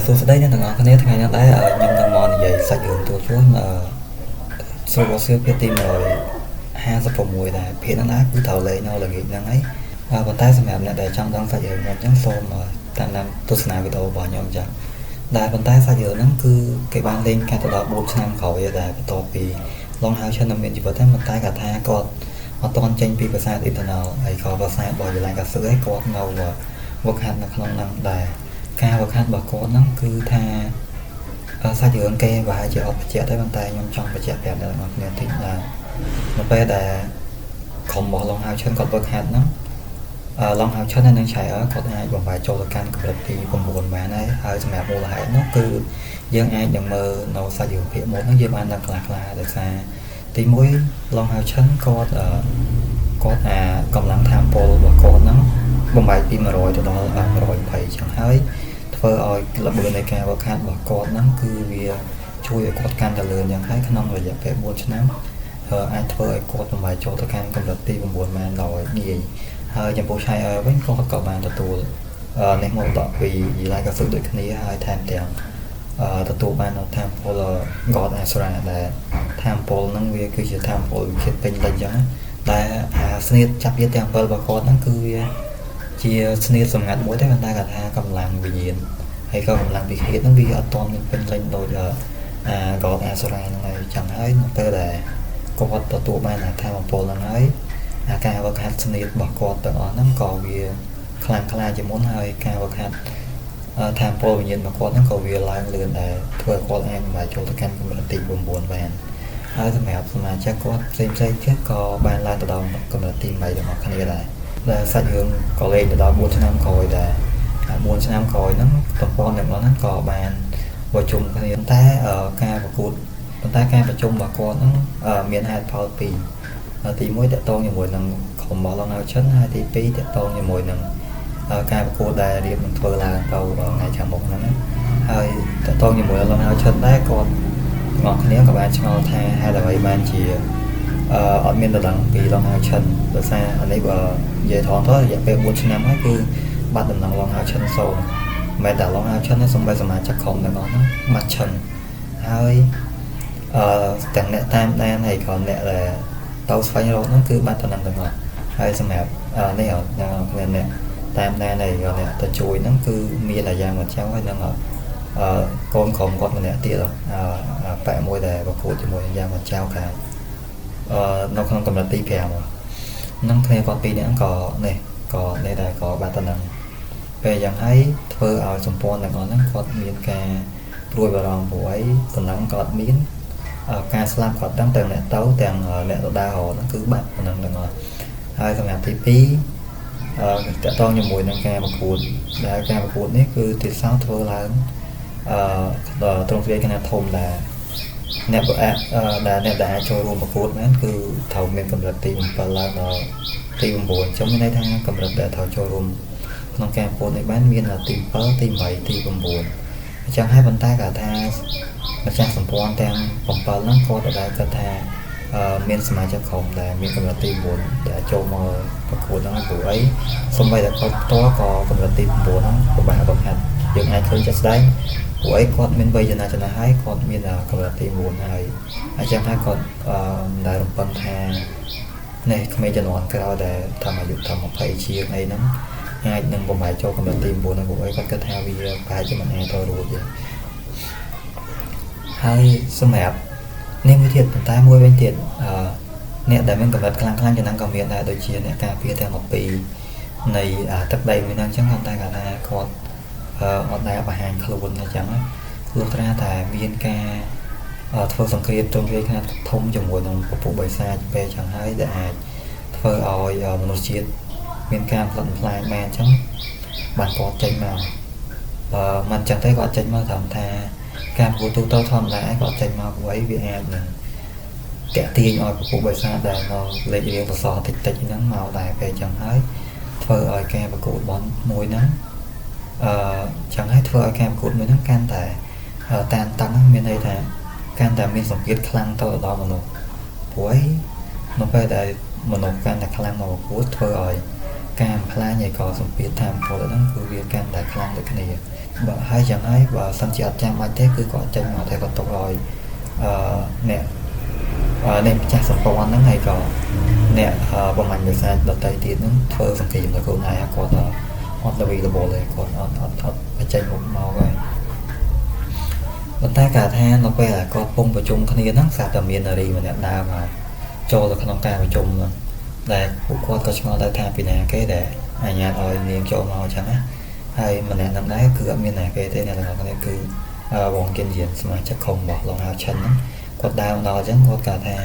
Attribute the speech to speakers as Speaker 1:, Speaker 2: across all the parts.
Speaker 1: សួស្តីអ្នកទាំងអស់គ្នាថ្ងៃនេះដែរខ្ញុំនឹងមកនិយាយសាច់រឿងទូជួនសូវសៀវភាគទី156ដែរភាគហ្នឹងណាគឺត្រូវលេងនៅល្ងាចហ្នឹងហើយប៉ុន្តែសម្រាប់អ្នកដែលចង់ដឹងសាច់រឿងខ្ញុំអញ្ចឹងសូមតាមដានទស្សនាវីដេអូរបស់ខ្ញុំអញ្ចឹងដែលប៉ុន្តែសាច់រឿងហ្នឹងគឺគេបានលេងកាត់ទៅដល់4ឆ្នាំក្រោយដែរបន្ទាប់ពីឡុងហៅឈិននៅមានជីវិតតែប៉ុន្តែគាត់ថាគាត់អត់ទាន់ចេញពីប្រាសាទអ៊ីនធឺណលហើយក៏ប្រាសាទរបស់យូឡៃកាសឺឯងគាត់នៅវឹកហាត់នៅក្នុងហ្នឹងដែរការវឹកហាត់របស់គាត់ហ្នឹងគឺថាសាច់រឿងគេប្រហែលជាអត់បញ្ជាក់ទេប៉ុន្តែខ្ញុំចង់បញ្ជាក់ប្រាប់អ្នកនរគ្នាតិចថានៅពេលដែលក្រុមរបស់ឡុងហៅឈិនគាត់វឹកហាត់ហ្នឹងឡុងហៅឈិនហើយនឹងឆៃគាត់អាចបំផាយចូលទៅកាន់កម្រិតទី9បានហើយសម្រាប់មូលហេតុនោះគឺយើងអាចនឹងមើលនៅសាច់រឿងភាគ1ហ្នឹងយើងបានដឹងខ្លះៗដោយសារទី1ឡុងហៅឈិនគាត់កម្លាំងថាមពលរបស់គាត់ហ្នឹងបំផាយពី100ទៅដល់120ចឹងហើយធ្វើឲ្យល្បឿននៃការវឹកហាត់របស់គាត់ហ្នឹងគឺវាជួយឲ្យគាត់កាន់តែលឿនយ៉ាងហើយក្នុងរយៈពេល4ឆ្នាំអាចធ្វើឲ្យគាត់បំផាយចូលទៅកាន់កម្រិតទី9បានដោយងាយហើយចំពោះឆៃវិញគាត់ក៏បានទទួលនេះមកតពីយីឡៃកាស៊ូដូចគ្នាហើយថែមទាំងទទួលបានថាមពល God Asura ដែលថាមពលហ្នឹងវាគឺជាថាមពលវិចិត្រពេញលេញចឹងដែលស្នៀតចាប់វាទាំង7របស់គាត់ហ្នឹងគឺវាជាស្នៀតសម្ងាត់មួយតែគាត់ថាកម្លាំងវិញ្ញាណហើយក៏កម្លាំងវិឃាតហ្នឹងវាអត់ទាន់ពេញលេញដូចGod Asura ហ្នឹងហើយចឹងហើយនៅពេលដែលគាត់ទទួលបានថាមពលហ្នឹងហើយការវឹកហាត់ស្នៀតរបស់គាត់ទាំងអស់ហ្នឹងក៏វាខ្លាំងក្លាជាមុនហើយការវឹកហាត់ថាមពលវិញ្ញាណរបស់គាត់ហ្នឹងក៏វាឡើងលឿនដែរធ្វើឲ្យគាត់អាចមកចូលទៅកាន់កម្រិតទី9បានហើយសម្រាប់សមាជិកគាត់ផ្សេងៗទៀតក៏បានឡើងទៅដល់កម្រិតទី8របស់គ្នាដែរដែលសាច់រឿងក៏លេងទៅដល់4ឆ្នាំក្រោយដែរ4ឆ្នាំក្រោយហ្នឹងប្រព័ន្ធទាំងនោះហ្នឹងក៏បានប្រជុំគ្នាតែការប្រកួតប៉ុន្តែការប្រជុំរបស់គាត់ហ្នឹងមានហេតុផលពីរទី1តកតងជាមួយនឹងក្រុមរបស់ឡុងហៅឈិនហើយទី2តកតងជាមួយនឹងការប្រកួតដែលរៀបនឹងធ្វើឡើងទៅថ្ងៃខាងមុខហ្នឹងហើយតកតងជាមួយឡុងហៅឈិនដែរគាត់ទាំងអស់គ្នាក៏បានឆ្ងល់ថាហេតុអ្វីបានជាអត់មានដំណឹងពីឡុងហៅឈិនដោយសារអានេះបើនិយាយថងទៅរយៈពេល4ឆ្នាំហើយគឺបាត់ដំណឹងឡុងហៅឈិនសូន្យមិនតែឡុងហៅឈិនទេសូម្បីសមាជិកក្រុមទាំងអស់ហ្នឹងបាត់ឈិនហើយទាំងអ្នកតាមដានហើយក៏អ្នកដែលទៅស្វែងរកហ្នឹងគឺបាត់ដំណឹងទាំងអស់ហើយសម្រាប់នេះអ្នកតាមដានហើយក៏អ្នកទៅជួយហ្នឹងគឺមានតែយ៉ាងមួយចៅហើយនឹងកូនក្រុមគាត់ម្នាក់ទៀតប៉ែមួយដែលប្រកួតជាមួយយ៉ាងមួយចៅខាងនៅក្នុងកម្រិតទី5ហ្នឹងគ្នាគាត់ពីរនាក់ក៏នេះដែរក៏បាត់ដំណឹងពេលយ៉ាងហើយធ្វើឲ្យសម្ព័ន្ធទាំងអស់ហ្នឹងគាត់មានការព្រួយបារម្ភព្រោះអីដំណឹងគាត់មានការស្លាប់គាត់ទាំងអ្នកទៅទាំងអ្នកទៅដើរហ្នឹងគឺបាត់ដំណឹងទាំងអស់ហើយសម្រាប់ទី2តកតងជាមួយនឹងការប្រកួតដែលការប្រកួតនេះគឺទីសោធ្វើឡើងត្រង់ទ្រាយគណៈធំដែលអ្នកដែលអាចចូលរួមប្រកួតហ្នឹងគឺត្រូវមានកម្រិតទី7ឡើងដល់ទី9អញ្ចឹងមានន័យថាកម្រិតដែលត្រូវចូលរួមក្នុងការប្រកួតនេះបានមានទី7ទី8ទី9អញ្ចឹងហើយប៉ុន្តែគាត់ថាម្ចាស់សម្ព័ន្ធទាំង7ហ្នឹងគាត់ដែលគាត់ថាមានសមាជិកក្រុមដែលមានកម្រិតទី9ដែលចូលមកប្រកួតហ្នឹងព្រោះអីសូម្បីតែគាត់ផ្ទាល់ក៏កម្រិតទី9ហ្នឹងពិបាកបង្ហាត់យើងអាចឃើញជាក់ស្ដែងព្រោះអីគាត់មានវ័យចំណាស់ហើយគាត់មានកម្រិតទី9ហើយអញ្ចឹងហើយគាត់ដែលរំពឹងថានេះក្មេងជំនាន់ក្រោយដែលតាមអាយុតាម20ជាងអីហ្នឹងអាចនឹងបំផាយចូលកម្រិតទី9ហើយព្រោះអីគាត់គិតថាវាប្រហែលជាមិនអាចទៅរួចទេហើយសម្រាប់នេះមួយទៀតប៉ុន្តែមួយវិញទៀតអ្នកដែលមានកម្រិតខ្លាំងៗចំណាំក៏មានដែរដូចជាអ្នកការពារទាំង12នៃទឹកដីមួយហ្នឹងអញ្ចឹងគាត់តែគាត់ថាគាត់អត់ដែលបង្ហាញខ្លួនអញ្ចឹងលុះត្រាតែមានការធ្វើសង្គ្រាមទ្រង់ទ្រាយខ្នាតធំជាមួយនឹងពពួកបិសាចពេលអញ្ចឹងហើយដែលអាចធ្វើឲ្យមនុស្សជាតិមានការផ្លិតផ្លាញបានអញ្ចឹងបានគាត់ចេញមកមិនអញ្ចឹងទេគាត់ចេញមកត្រង់ថាការប្រកួតទូទៅធម្មតាគាត់ចេញមកព្រោះអីវាអាចនឹងតាក់ទាញឲ្យពពួកបិសាចដែលនៅលេខរៀងសសរតិចហ្នឹងមកដែរពេលអញ្ចឹងហើយធ្វើឲ្យការប្រកួតបនមួយហ្នឹងចឹងហើយធ្វើឲ្យការប្រកួតមួយហ្នឹងកាន់តែតានតឹងមានន័យថាកាន់តែមានសម្ពាធខ្លាំងទៅដល់មនុស្សព្រោះអីនៅពេលដែលមនុស្សកាន់តែខ្លាំងមកប្រកួតធ្វើឲ្យការផ្លាញហើយក៏សម្ពាធតាមពលហ្នឹងគឺវាកាន់តែខ្លាំងដូចគ្នា បើហើយយ៉ាងហើយបើសិនជាអត់ចាំបាច់ទេគឺគាត់ចេញមកតែគាត់ទុកឲ្យអ្នកម្ចាស់សម្ព័ន្ធហ្នឹងហើយក៏អ្នកបំបញ្ញវិសាដតីទៀតហ្នឹងធ្វើសង្គ្រាមដល់ខ្លួនឯងគាត់អត់ល្វីល្បល់ទេគាត់អត់បញ្ចេញមុខមកហើយប៉ុន្តែគេថានៅពេលដែលគាត់ពុំប្រជុំគ្នាហ្នឹងស្រាប់តែមាននារីម្នាក់ដើរមកចូលទៅក្នុងការប្រជុំហ្នឹងដែលពួកគាត់ក៏ឆ្ងល់ដែរថាពីណាគេដែលអាញាតឲ្យនាងចូលមកអញ្ចឹងណាហើយម្នាក់ហ្នឹងដែរគឺអត់មានណាគេទេអ្នកទាំងអស់គ្នាគឺវងគិនយានសមាជិកក្រុមរបស់លោកហៅឈិនហ្នឹងគាត់ដើរមកដល់អញ្ចឹងគាត់គាត់ថា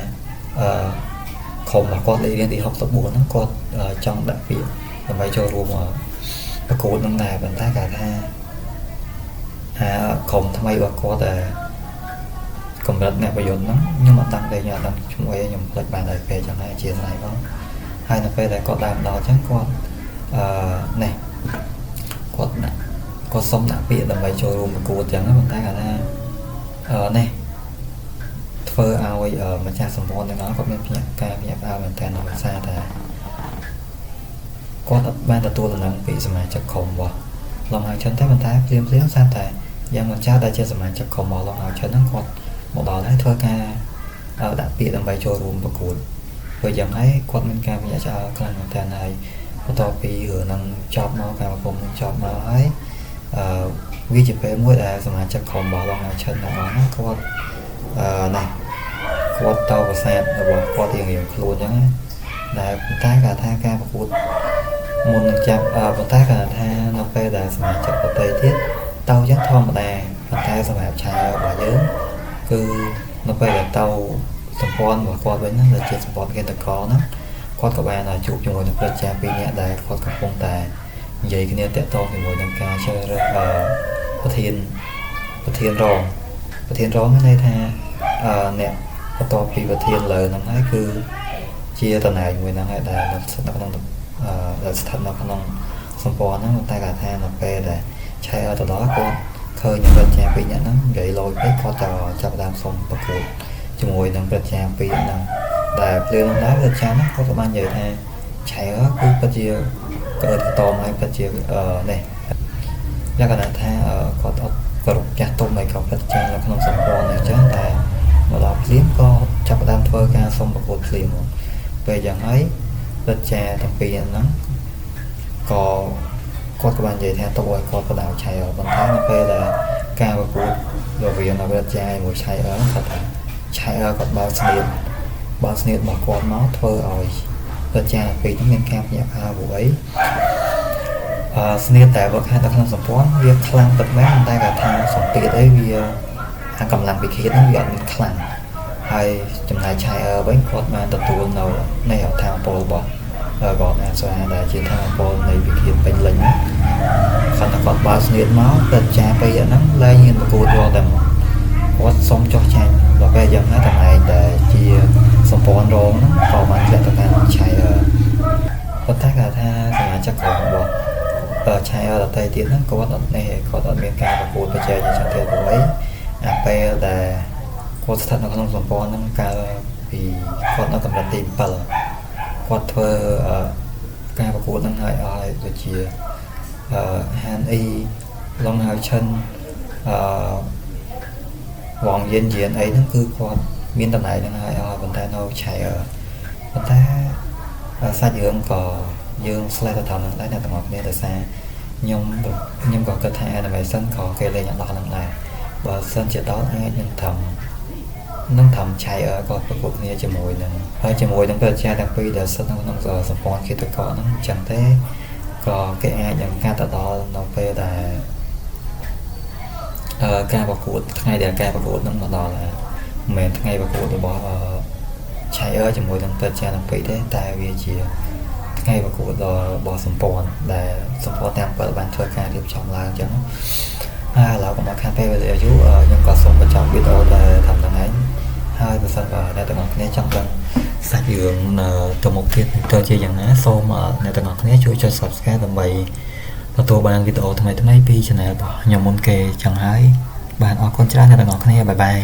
Speaker 1: ក្រុមរបស់គាត់លេខរៀនទី64ហ្នឹងគាត់ចង់ដាក់ពាក្យដើម្បីចូលរួមប្រកួតហ្នឹងដែរប៉ុន្តែគាត់ថាក្រុមថ្មីរបស់គាត់កម្រិតអ្នកប្រយុទ្ធហ្នឹងខ្ញុំអត់ដឹងទេខ្ញុំអត់ដឹងឈ្មោះអីខ្ញុំភ្លេចបានតែពេលចឹងហើយអធិស្ឋានផងហើយនៅពេលដែលគាត់ដើរមកដល់អញ្ចឹងគាត់នេះគាត់សុំដាក់ពាក្យដើម្បីចូលរួមប្រកួតចឹងប៉ុន្តែគាត់ថានេះធ្វើឲ្យម្ចាស់សម្ព័ន្ធទាំងអស់គាត់មានភ្នាក់ការភ្នាក់ផ្អើលមែនតើដោយសារតែគាត់អត់បានទទួលដំណឹងពីសមាជិកក្រុមរបស់លោកហៅឈិនតែប៉ុន្តែព្រាមស្រាប់តែយ៉ាងម្ចាស់ដែលជាសមាជិកក្រុមរបស់លោកហៅឈិនហ្នឹងគាត់មកដល់ហើយធ្វើការដាក់ពាក្យដើម្បីចូលរួមប្រកួតព្រោះយ៉ាងហើយគាត់មានការភ្ញាក់ផ្អើលខ្លាំងមែនតើហើយបន្ទាប់ពីរឿងហ្នឹងចប់មកការប្រគំនឹងចប់មកហើយវាជាពេលមួយដែលសមាជិកក្រុមរបស់លោកហៅឈិនទាំងអស់ហ្នឹងគាត់គាត់តប្រសាទរបស់គាត់រៀងខ្លួនអញ្ចឹងដែលប៉ុន្តែគាត់ថាការប្រកួតមុននឹងចាប់ប៉ុន្តែគាត់ថានៅពេលដែលសមាជិកប្រទេសទៀតតអញ្ចឹងធម្មតាប៉ុន្តែសម្រាប់ឆារបស់យើងគឺនៅពេលដែលតសម្ព័ន្ធរបស់គាត់វិញហ្នឹងដែលជាសម្ព័ន្ធកេតកហ្នឹងគាត់ក៏បានជួបជាមួយនឹងប្រជាពីរនាក់ដែលគាត់កំពុងតែនិយាយគ្នាតាក់ទងជាមួយនឹងការជ្រើសរើសប្រធានរងមានន័យថាអ្នកបន្ទាប់ពីប្រធានលើហ្នឹងហើយគឺជាតំណែងមួយហ្នឹងហើយដែលស្ថិតនៅក្នុងសម្ព័ន្ធហ្នឹងតែគាត់ថានៅពេលដែលឆែទៅដល់គាត់ឃើញប្រជាពីរនាក់ហ្នឹងនិយាយលយពេកគាត់ចាប់ដើមសុំប្រកួតជាមួយនឹងប្រជាពីរហ្នឹងដែលភ្លាមដែរប្រជាហ្នឹងគាត់ក៏បាននិយាយថាឆែគឺពិតជាកើតតមហើយពិតជានេះលក្ខណៈថាគាត់អត់គោរពចាស់ទុំឲ្យគាត់ពិតជានៅក្នុងសម្ព័ន្ធអញ្ចឹងតែមកដល់ភ្លាមក៏ចាប់ផ្ដើមធ្វើការសុំប្រកួតភ្លាមពេលយ៉ាងហើយប្រជាទាំងពីរហ្នឹងក៏គាត់ក៏បាននិយាយថាទៅឲ្យគាត់បដៅឆៃប៉ុន្តែនៅពេលដែលការប្រកួតរវាងប្រជាជាមួយឆៃគាត់ថាឆៃគាត់បើស្នៀតរបស់គាត់មកធ្វើឲ្យប្រជាពីរហ្នឹងមានការភ្ញាក់ផ្អើលព្រោះអីស្នៀតតែវឹកហាត់នៅក្នុងសម្ព័ន្ធវាខ្លាំងទឹកមែនតែគាត់ថាសម្ពាធអីវាកម្លាំងវិឃាតហ្នឹងវាអត់មានខ្លាំងហើយចំណែកឆៃវិញគាត់បានទទួលនៅនៃអធិពលរបស់គាត់អាស្វាដែលជាថាពលនៃវិឃាតពេញលេញគាត់ថាគាត់បើស្នៀតមកតែចាពីហ្នឹងលែងហ៊ានប្រកួតយកតែគាត់សុំចោះចាញ់ដល់ពេលយ៉ាងណាតំណែងដែលជាសម្ព័ន្ធរងហ្នឹងក៏បានចាត់ទៅតាមឆៃប៉ុន្តែគាត់ថាសមាជិកក្រុមរបស់ឆៃដតីទៀតហ្នឹងគាត់អត់មានការប្រកួតប្រជែងយ៉ាងចឹងទេព្រោះអីអាពេលដែលគាត់ស្ថិតនៅក្នុងសម្ព័ន្ធហ្នឹងកាលពីគាត់នៅកម្រិតទី7គាត់ធ្វើការប្រកួតហ្នឹងឲ្យដូចជាហានអ៊ីឡុងហៅឈិនវងយិនអីហ្នឹងគឺគាត់មានតំណែងហ្នឹងឲ្យប៉ុន្តែនៅឆៃប៉ុន្តែសាច់រឿងក៏យើងស្លេះទៅតាមហ្នឹងដែរអ្នកទាំងអស់គ្នាដោយសារខ្ញុំក៏គិតថា animation ក៏គេលេងអត់ដល់ហ្នឹងដែរបើសិនជាដល់អាចនឹងធ្វើឆៃក៏ប្រកួតគ្នាជាមួយនឹងប្រជាទាំងពីរដែលស្ថិតនៅក្នុងសម្ព័ន្ធគិតកោហ្នឹងអញ្ចឹងទេក៏គេអាចនឹងការទៅដល់នៅពេលដែលការប្រកួតថ្ងៃដែលការប្រកួតហ្នឹងមកដល់ហើយមិនមែនថ្ងៃប្រកួតរបស់ឆៃជាមួយនឹងប្រជាទាំងពីរទេតែវាជាថ្ងៃប្រកួតរបស់សម្ព័ន្ធដែលសម្ព័ន្ធទាំង7បានធ្វើការរៀបចំឡើងអញ្ចឹងហើយឥឡូវក៏មកខាងពេលវេលាយូរខ្ញុំក៏សូមបញ្ចប់វីដេអូដែលធ្វើហ្នឹងឯងហើយបើសិនបើអ្នកទាំងអស់គ្នាចង់ដឹងសាច់រឿងទៅមុខទៀតទៅជាយ៉ាងណាសូមអ្នកទាំងអស់គ្នាជួយចុច Subscribe ដើម្បីទទួលបានវីដេអូថ្មីៗពី Channel របស់ខ្ញុំមុនគេចឹងហើយបាទអរគុណច្រើនអ្នកទាំងអស់គ្នាបាយបាយ